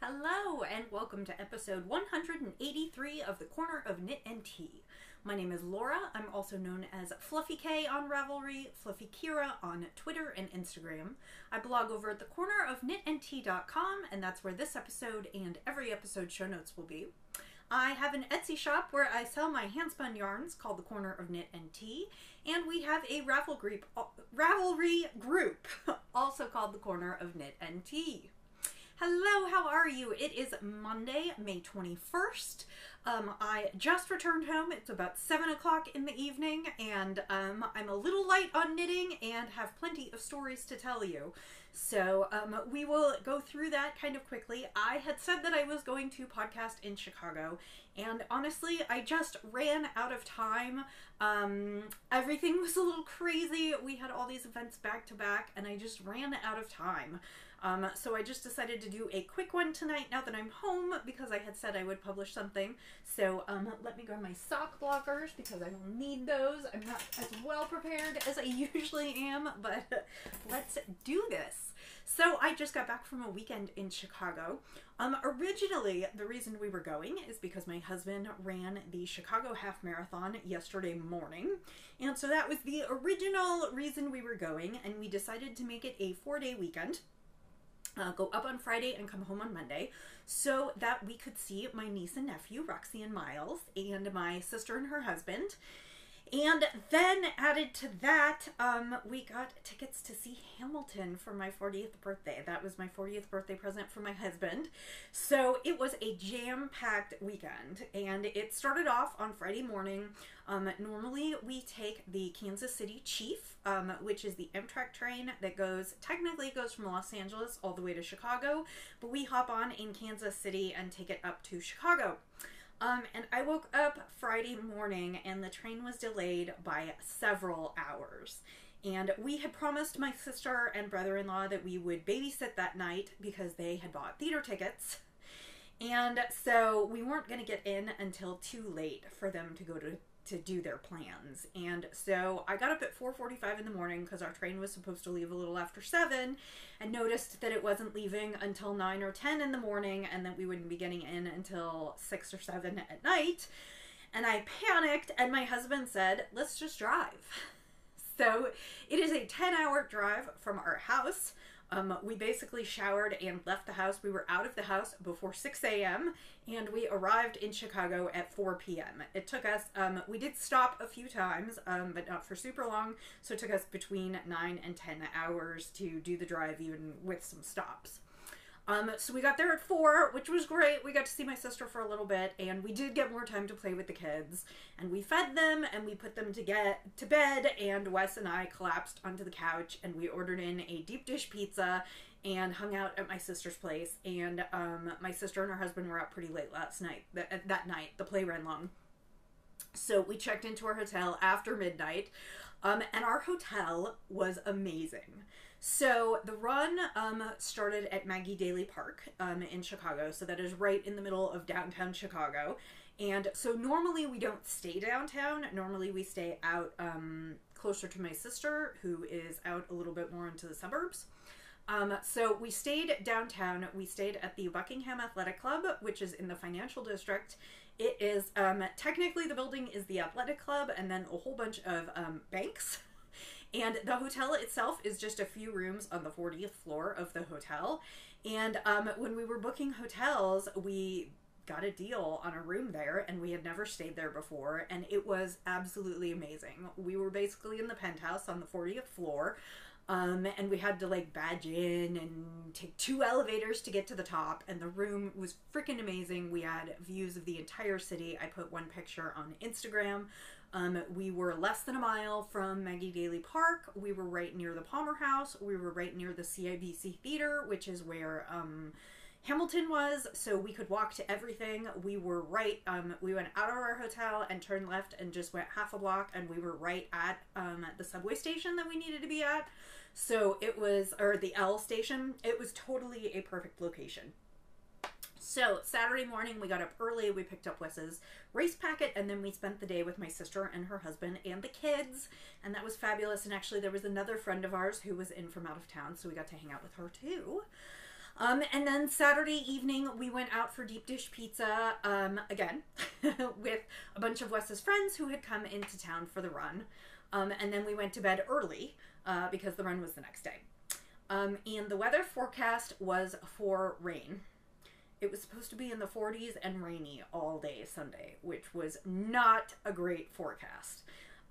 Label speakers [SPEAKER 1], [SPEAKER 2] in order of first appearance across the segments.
[SPEAKER 1] Hello and welcome to episode 183 of the Corner of Knit and Tea. My name is Laura. I'm also known as Fluffy K on Ravelry, Fluffy Kira on Twitter and Instagram. I blog over at thecornerofknitandtea.com, and that's where this episode and every episode show notes will be. I have an Etsy shop where I sell my handspun yarns called The Corner of Knit and Tea, and we have a Ravelry group also called The Corner of Knit and Tea. Hello, how are you? It is Monday, May 21st. I just returned home. It's about 7 o'clock in the evening, and I'm a little light on knitting and have plenty of stories to tell you. So we will go through that kind of quickly. I had said that I was going to podcast in Chicago, and honestly, I just ran out of time. Everything was a little crazy. We had all these events back to back, and I just ran out of time. So I just decided to do a quick one tonight now that I'm home because I had said I would publish something. So let me grab my sock blockers because I will need those. I'm not as well prepared as I usually am, but let's do this. So I just got back from a weekend in Chicago. Originally, the reason we were going is because my husband ran the Chicago Half Marathon yesterday morning. And so that was the original reason we were going, and we decided to make it a 4-day weekend. Go up on Friday and come home on Monday so that we could see my niece and nephew, Roxy and Miles, and my sister and her husband. And then added to that, we got tickets to see Hamilton for my 40th birthday. That was my 40th birthday present for my husband. So it was a jam-packed weekend, and it started off on Friday morning. Normally we take the Kansas City Chief, which is the Amtrak train that technically goes from Los Angeles all the way to Chicago, but we hop on in Kansas City and take it up to Chicago. And I woke up Friday morning and the train was delayed by several hours. And we had promised my sister and brother-in-law that we would babysit that night because they had bought theater tickets. And so we weren't going to get in until too late for them to go to do their plans. And so I got up at 4:45 in the morning because our train was supposed to leave a little after 7 and noticed that it wasn't leaving until 9 or 10 in the morning and that we wouldn't be getting in until 6 or 7 at night. And I panicked, and my husband said, let's just drive. So it is a 10-hour drive from our house. We basically showered and left the house. We were out of the house before 6 a.m. and we arrived in Chicago at 4 p.m. It took us, we did stop a few times, but not for super long. So it took us between 9 and 10 hours to do the drive, even with some stops. So we got there at 4, which was great. We got to see my sister for a little bit, and we did get more time to play with the kids. And we fed them, and we put them to bed, and Wes and I collapsed onto the couch, and we ordered in a deep dish pizza and hung out at my sister's place. And my sister and her husband were out pretty late last night. That night, the play ran long. So we checked into our hotel after midnight, and our hotel was amazing. So the run started at Maggie Daley Park in Chicago, so that is right in the middle of downtown Chicago. And so normally we don't stay downtown. Normally we stay out closer to my sister, who is out a little bit more into the suburbs. So we stayed downtown. We stayed at the Buckingham Athletic Club, which is in the financial district. It is, technically the building is the athletic club and then a whole bunch of banks. And the hotel itself is just a few rooms on the 40th floor of the hotel. And when we were booking hotels, we got a deal on a room there, and we had never stayed there before, and it was absolutely amazing. We were basically in the penthouse on the 40th floor, and we had to like badge in and take 2 elevators to get to the top, and the room was freaking amazing. We had views of the entire city. I put one picture on Instagram. We were less than a mile from Maggie Daley Park. We were right near the Palmer House. We were right near the CIBC Theater, which is where Hamilton was, so we could walk to everything. We were right, we went out of our hotel and turned left and just went half a block, and we were right at the subway station that we needed to be at. So it was, or the L station, it was totally a perfect location. So Saturday morning, we got up early, we picked up Wes's race packet, and then we spent the day with my sister and her husband and the kids, and that was fabulous. And actually there was another friend of ours who was in from out of town, so we got to hang out with her too. And then Saturday evening, we went out for deep dish pizza, again, with a bunch of Wes's friends who had come into town for the run. And then we went to bed early, because the run was the next day. And the weather forecast was for rain. It was supposed to be in the 40s and rainy all day Sunday, which was not a great forecast.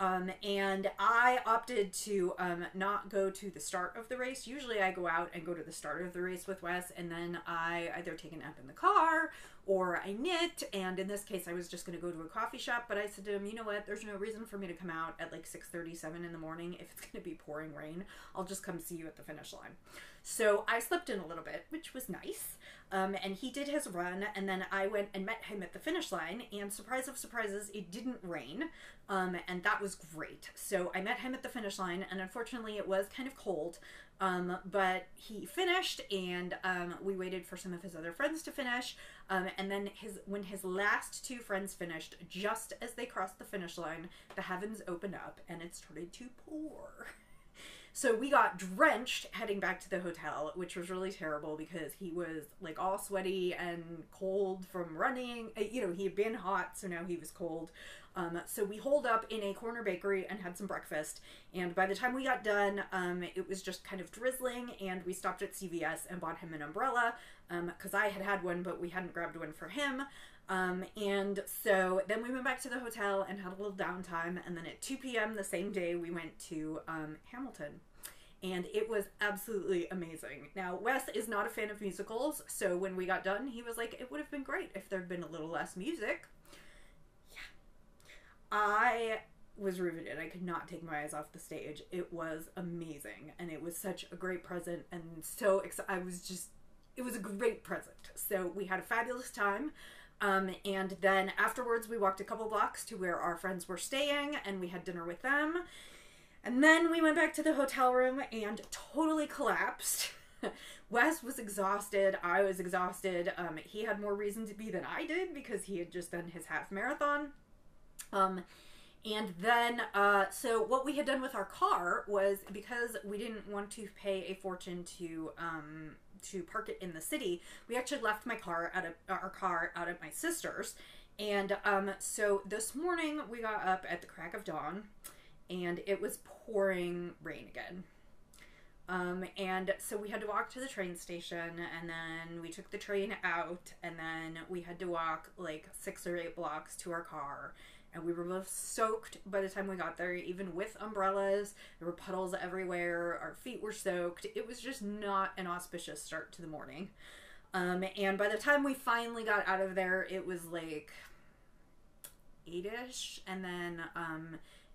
[SPEAKER 1] And I opted to not go to the start of the race. Usually I go out and go to the start of the race with Wes, and then I either take a nap in the car or I knit, and in this case I was just going to go to a coffee shop, but I said to him, you know what, there's no reason for me to come out at like 6:37 in the morning if it's going to be pouring rain. I'll just come see you at the finish line. So I slept in a little bit, which was nice, and he did his run, and then I went and met him at the finish line, and surprise of surprises, it didn't rain, and that was great. So I met him at the finish line, and unfortunately it was kind of cold, but he finished, and we waited for some of his other friends to finish, and then when his last two friends finished, just as they crossed the finish line, the heavens opened up and it started to pour. So we got drenched heading back to the hotel, which was really terrible because he was like all sweaty and cold from running. You know, he had been hot, so now he was cold. So we holed up in a corner bakery and had some breakfast. And by the time we got done, it was just kind of drizzling, and we stopped at CVS and bought him an umbrella because I had one, but we hadn't grabbed one for him. And so then we went back to the hotel and had a little downtime, and then at 2 p.m. the same day we went to Hamilton, and it was absolutely amazing. Now, Wes is not a fan of musicals, so when we got done, he was like, it would have been great if there'd been a little less music. Yeah. I was riveted. I could not take my eyes off the stage. It was amazing, and it was such a great present, and so excited. It was a great present. So we had a fabulous time. And then afterwards we walked a couple blocks to where our friends were staying, and we had dinner with them. And then we went back to the hotel room and totally collapsed. Wes was exhausted. I was exhausted. He had more reason to be than I did because he had just done his half marathon. And then, so what we had done with our car was, because we didn't want to pay a fortune to park it in the city, we actually left our car out at my sister's. And so this morning we got up at the crack of dawn, and it was pouring rain again. And so we had to walk to the train station, and then we took the train out, and then we had to walk like 6 or 8 blocks to our car. And we were both soaked by the time we got there, even with umbrellas. There were puddles everywhere. Our feet were soaked. It was just not an auspicious start to the morning. And by the time we finally got out of there, it was like 8-ish. And then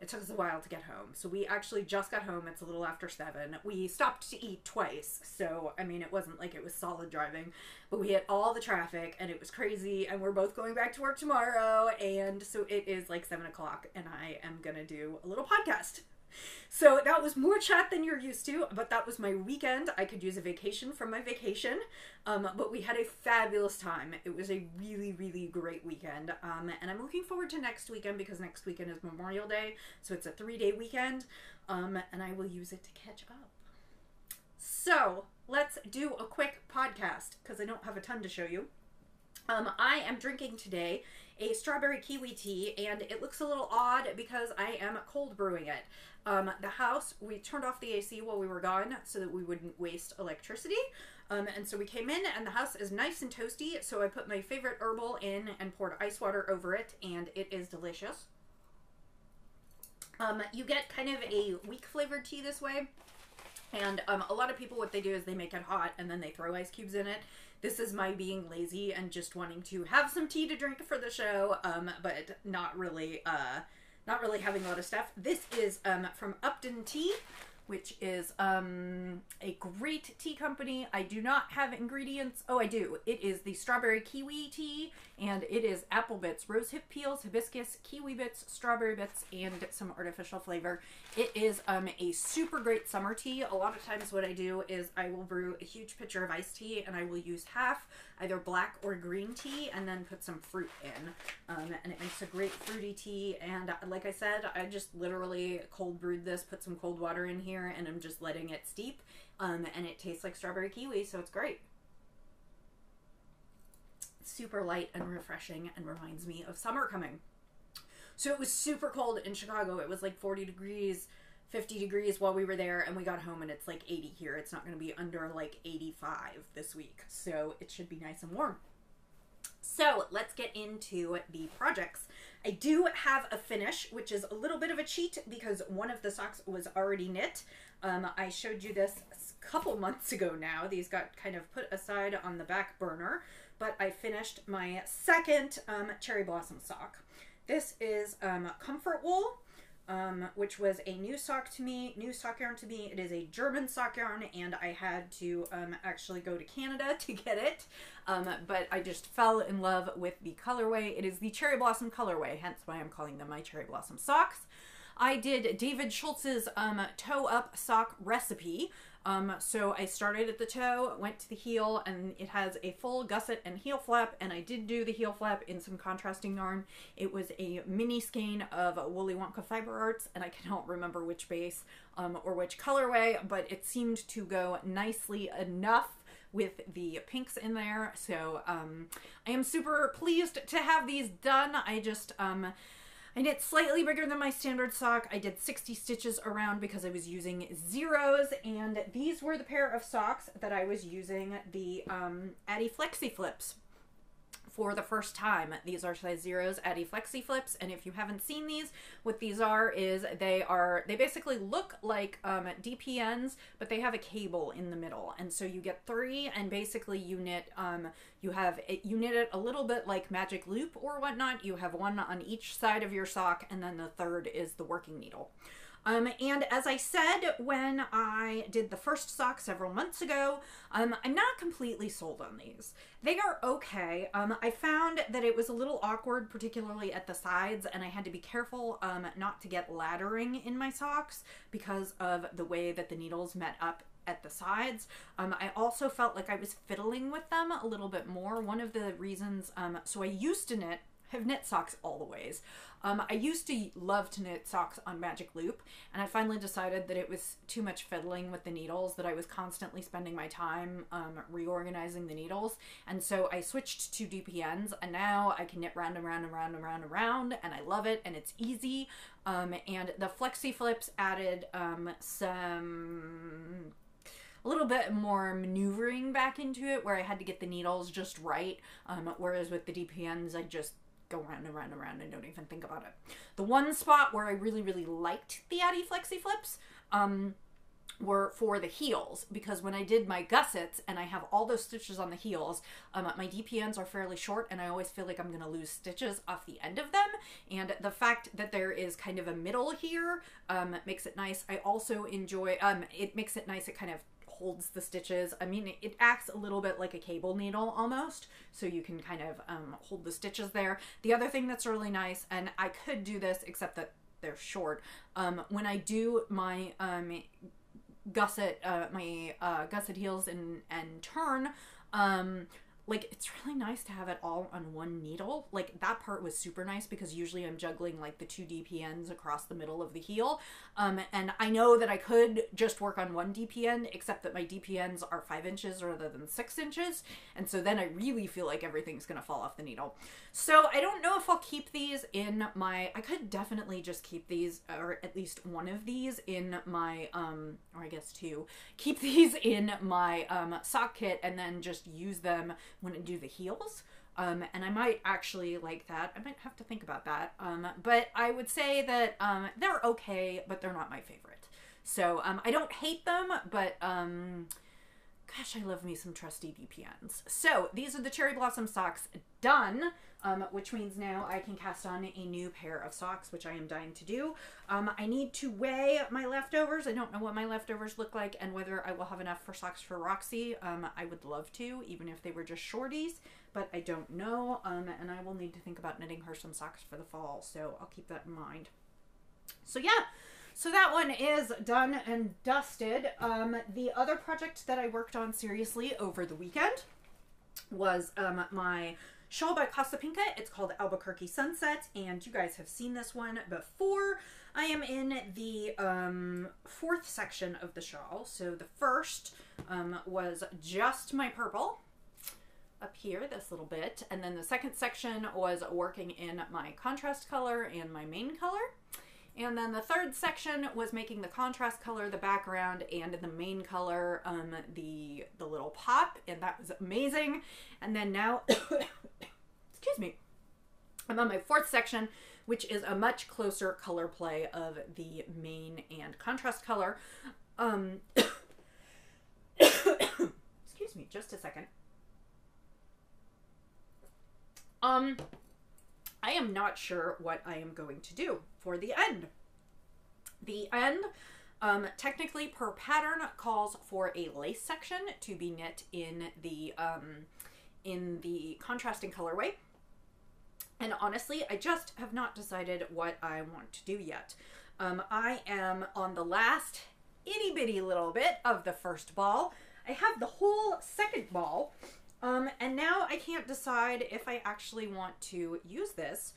[SPEAKER 1] it took us a while to get home. So we actually just got home. It's a little after 7. We stopped to eat twice. So, I mean, it wasn't like it was solid driving. But we hit all the traffic, and it was crazy. And we're both going back to work tomorrow. And so it is like 7 o'clock, and I am going to do a little podcast. So that was more chat than you're used to, but that was my weekend. I could use a vacation from my vacation, but we had a fabulous time. It was a really, really great weekend, and I'm looking forward to next weekend because next weekend is Memorial Day, so it's a 3-day weekend, and I will use it to catch up. So let's do a quick podcast because I don't have a ton to show you. I am drinking today a strawberry kiwi tea, and it looks a little odd because I am cold brewing it. The house, we turned off the AC while we were gone so that we wouldn't waste electricity. And so we came in, and the house is nice and toasty, so I put my favorite herbal in and poured ice water over it, and it is delicious. You get kind of a weak flavored tea this way, and a lot of people, what they do is they make it hot and then they throw ice cubes in it. This is my being lazy and just wanting to have some tea to drink for the show, but not really having a lot of stuff. This is from Upton Tea, which is a great tea company. I do not have ingredients. Oh, I do. It is the strawberry kiwi tea, and it is apple bits, rose hip peels, hibiscus, kiwi bits, strawberry bits, and some artificial flavor. It is a super great summer tea. A lot of times what I do is I will brew a huge pitcher of iced tea, and I will use half either black or green tea and then put some fruit in. And it makes a great fruity tea. And like I said, I just literally cold brewed this, put some cold water in here, and I'm just letting it steep. And it tastes like strawberry kiwi, so it's great. super light and refreshing and reminds me of summer coming. So it was super cold in Chicago. It was like 40 degrees, 50 degrees while we were there, and we got home and it's like 80 here. It's not going to be under like 85 this week, so it should be nice and warm. So let's get into the projects. I do have a finish, which is a little bit of a cheat because one of the socks was already knit. I showed you this a couple months ago now. These got kind of put aside on the back burner, but I finished my second cherry blossom sock. This is Comfort Wool, which was a new sock yarn to me. It is a German sock yarn, and I had to actually go to Canada to get it. But I just fell in love with the colorway. It is the Cherry Blossom colorway, hence why I'm calling them my Cherry Blossom socks. I did David Schultz's toe up sock recipe. So I started at the toe, went to the heel, and it has a full gusset and heel flap, and I did do the heel flap in some contrasting yarn. It was a mini skein of Woolly Wonka Fiber Arts, and I cannot remember which base or which colorway, but it seemed to go nicely enough with the pinks in there. So I am super pleased to have these done. I knit slightly bigger than my standard sock. I did 60 stitches around because I was using zeros, and these were the pair of socks that I was using the Addy Flexi Flips for the first time. These are size zeros Addy Flexi Flips, and if you haven't seen these, what these are is they basically look like DPNs, but they have a cable in the middle, and so you get 3, and basically you knit you knit it a little bit like magic loop or whatnot. You have 1 on each side of your sock, and then the 3rd is the working needle. And as I said when I did the first sock several months ago, I'm not completely sold on these. They are okay. I found that it was a little awkward, particularly at the sides, and I had to be careful not to get laddering in my socks because of the way that the needles met up at the sides. I also felt like I was fiddling with them a little bit more. One of the reasons, so I used to have knit socks all the ways. I used to love to knit socks on magic loop, and I finally decided that it was too much fiddling with the needles, that I was constantly spending my time reorganizing the needles, and so I switched to DPNs, and now I can knit round and round and round and round and round, and I love it, and it's easy. And the Flexi Flips added a little bit more maneuvering back into it, where I had to get the needles just right, whereas with the DPNs I just go round and round and round and don't even think about it. The one spot where I really, really liked the Addy Flexi Flips were for the heels, because when I did my gussets and I have all those stitches on the heels, my DPNs are fairly short and I always feel like I'm going to lose stitches off the end of them, and the fact that there is kind of a middle here makes it nice. I also enjoy, it makes it nice, it kind of holds the stitches. I mean, it acts a little bit like a cable needle almost, so you can kind of hold the stitches there. The other thing that's really nice, and I could do this except that they're short, when I do my gusset heels and turn, like, it's really nice to have it all on one needle. Like, that part was super nice because usually I'm juggling like the 2 DPNs across the middle of the heel. And I know that I could just work on 1 DPN, except that my DPNs are 5 inches rather than 6 inches. And so then I really feel like everything's going to fall off the needle. So I don't know if I'll keep these in my, I could definitely just keep these, or at least one of these in my, or I guess 2, keep these in my sock kit and then just use them when I do the heels. And I might actually like that. I might have to think about that. But I would say that they're okay, but they're not my favorite. So I don't hate them, but gosh, I love me some trusty DPNs. So these are the Cherry Blossom socks done, which means now I can cast on a new pair of socks, which I am dying to do. I need to weigh my leftovers. I don't know what my leftovers look like and whether I will have enough for socks for Roxy. I would love to, even if they were just shorties, but I don't know, and I will need to think about knitting her some socks for the fall, so I'll keep that in mind. So yeah. So that one is done and dusted. The other project that I worked on seriously over the weekend was my shawl by Casa Pinka. It's called Albuquerque Sunset, and you guys have seen this one before. I am in the 4th section of the shawl. So the first was just my purple. up here, this little bit. And then the second section was working in my contrast color and my main color. And then the third section was making the contrast color, the background, and in the main color, the little pop, and that was amazing. And then now, excuse me, I'm on my fourth section, which is a much closer color play of the main and contrast color. Excuse me, just a second. I am not sure what I am going to do for the end. The end, technically per pattern, calls for a lace section to be knit in the contrasting colorway. And honestly, I just have not decided what I want to do yet. I am on the last itty bitty little bit of the first ball. I have the whole second ball. And now I can't decide if I actually want to use this,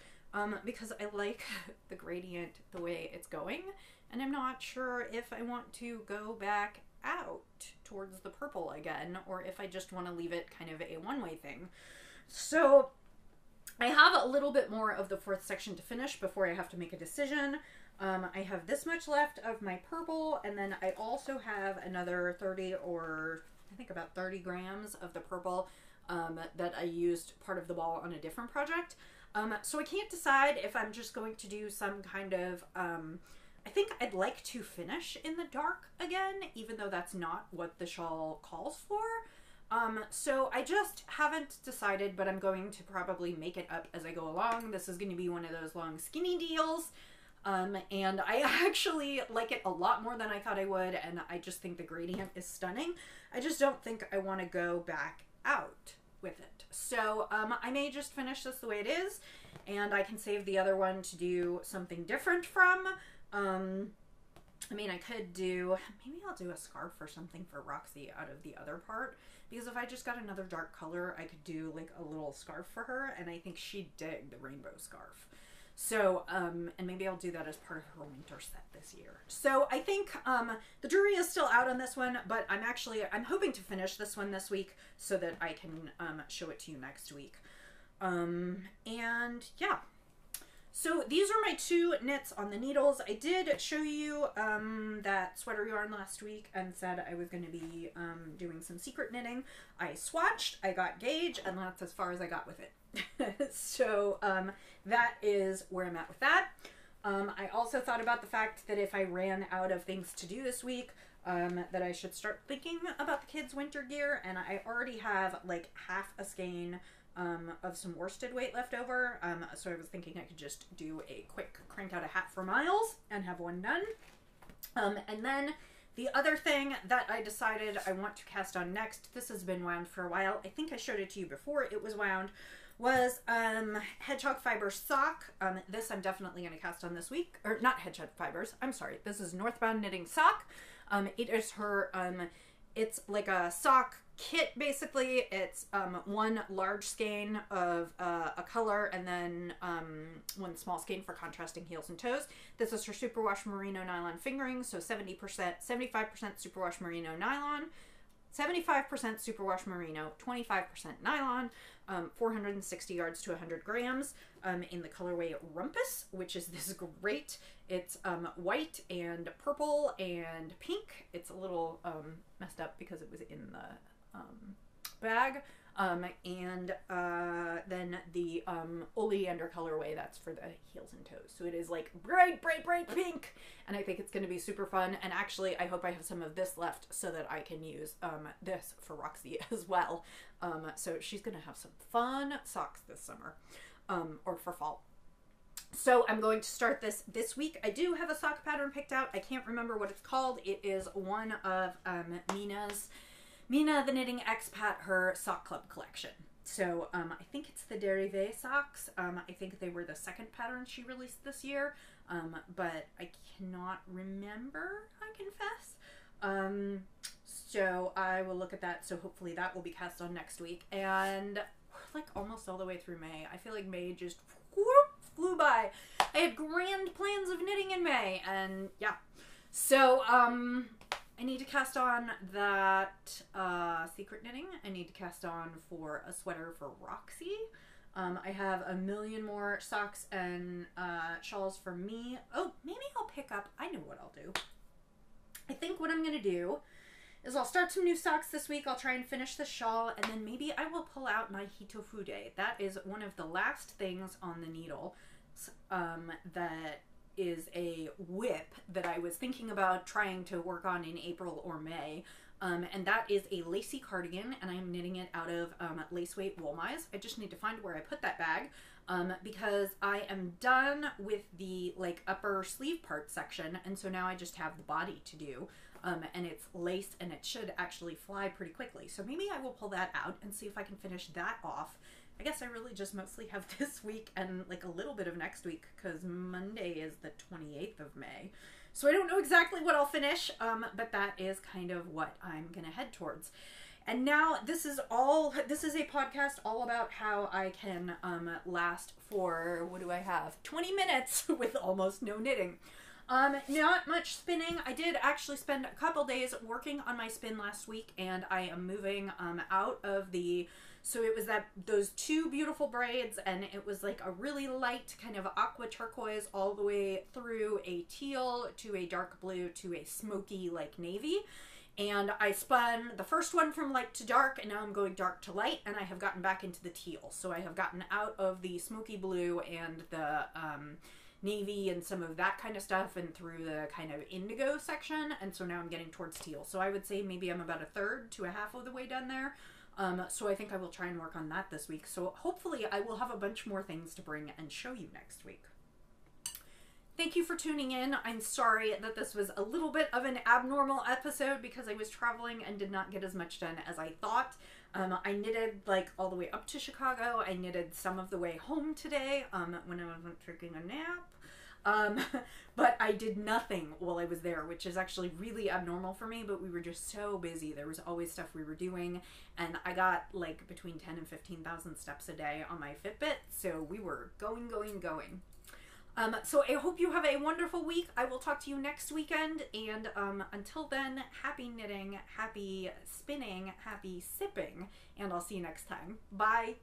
[SPEAKER 1] because I like the gradient the way it's going, and I'm not sure if I want to go back out towards the purple again, or if I just want to leave it kind of a one-way thing. So I have a little bit more of the fourth section to finish before I have to make a decision. I have this much left of my purple, and then I also have another 30 or I think about 30 grams of the purple that I used part of the ball on a different project. So I can't decide if I'm just going to do some kind of, I think I'd like to finish in the dark again, even though that's not what the shawl calls for. So I just haven't decided, but I'm going to probably make it up as I go along. This is going to be one of those long skinny deals. And I actually like it a lot more than I thought I would, and I just think the gradient is stunning. I just don't think I want to go back out with it. So I may just finish this the way it is, and I can save the other one to do something different from. I mean, I could do, maybe I'll do a scarf or something for Roxy out of the other part, because if I just got another dark color, I could do like a little scarf for her, and I think she'd dig the rainbow scarf. So, and maybe I'll do that as part of her winter set this year. So I think the jury is still out on this one, but I'm hoping to finish this one this week so that I can show it to you next week. And yeah. So these are my two knits on the needles. I did show you that sweater yarn last week and said I was going to be doing some secret knitting. I swatched, I got gauge, and that's as far as I got with it. So that is where I'm at with that. I also thought about the fact that if I ran out of things to do this week, that I should start thinking about the kids' winter gear, and I already have like half a skein of some worsted weight left over, so I was thinking I could just do a quick crank out a hat for Miles and have one done. And then the other thing that I decided I want to cast on next, this has been wound for a while, I think I showed it to you before it was wound, was Hedgehog Fibers sock. This I'm definitely going to cast on this week, or not Hedgehog Fibers, I'm sorry, this is Northbound Knitting sock. It is her, it's like a sock kit basically. It's one large skein of a color and then one small skein for contrasting heels and toes. This is her superwash merino nylon fingering, so 75% superwash merino nylon, 75% superwash merino, 25% nylon, 460 yards to 100 grams in the colorway Rumpus, which is this great, it's white and purple and pink. It's a little messed up because it was in the bag. And then the oleander colorway, that's for the heels and toes. So it is like bright, bright, bright pink. And I think it's going to be super fun. And actually, I hope I have some of this left so that I can use this for Roxy as well. So she's going to have some fun socks this summer, or for fall. So I'm going to start this week. I do have a sock pattern picked out. I can't remember what it's called. It is one of Mina the Knitting Expat, her sock club collection. So I think it's the Derivé socks. I think they were the second pattern she released this year, but I cannot remember, I confess. So I will look at that. So hopefully that will be cast on next week. And we're like almost all the way through May. I feel like May just flew by. I had grand plans of knitting in May, and yeah. So I need to cast on that Secret Knitting. I need to cast on for a sweater for Roxy. I have a million more socks and shawls for me. Oh, maybe I'll pick up, I know what I'll do. I think what I'm going to do is I'll start some new socks this week. I'll try and finish the shawl, and then maybe I will pull out my Hitofude. That is one of the last things on the needle that is a whip that I was thinking about trying to work on in April or May. And that is a lacy cardigan, and I am knitting it out of lace weight wool mice. I just need to find where I put that bag because I am done with the like upper sleeve part section, and so now I just have the body to do. And it's lace, and it should actually fly pretty quickly. So maybe I will pull that out and see if I can finish that off. I guess I really just mostly have this week and like a little bit of next week because Monday is the 28th of May. So I don't know exactly what I'll finish, but that is kind of what I'm gonna head towards. And now this is a podcast all about how I can last for, what do I have? 20 minutes with almost no knitting. Not much spinning. I did actually spend a couple days working on my spin last week, and I am moving out of the, so it was those two beautiful braids, and it was like a really light kind of aqua turquoise all the way through a teal to a dark blue to a smoky like navy. And I spun the first one from light to dark, and now I'm going dark to light, and I have gotten back into the teal. So I have gotten out of the smoky blue and the navy and some of that kind of stuff and through the kind of indigo section, and so now I'm getting towards teal. So I would say maybe I'm about a third to a half of the way done there. So I think I will try and work on that this week. So hopefully I will have a bunch more things to bring and show you next week. Thank you for tuning in. I'm sorry that this was a little bit of an abnormal episode because I was traveling and did not get as much done as I thought. I knitted like all the way up to Chicago. I knitted some of the way home today when I wasn't taking a nap. But I did nothing while I was there, which is actually really abnormal for me, but we were just so busy. There was always stuff we were doing, and I got like between 10 and 15,000 steps a day on my Fitbit, so we were going. So I hope you have a wonderful week. I will talk to you next weekend, and until then, happy knitting, happy spinning, happy sipping, and I'll see you next time. Bye!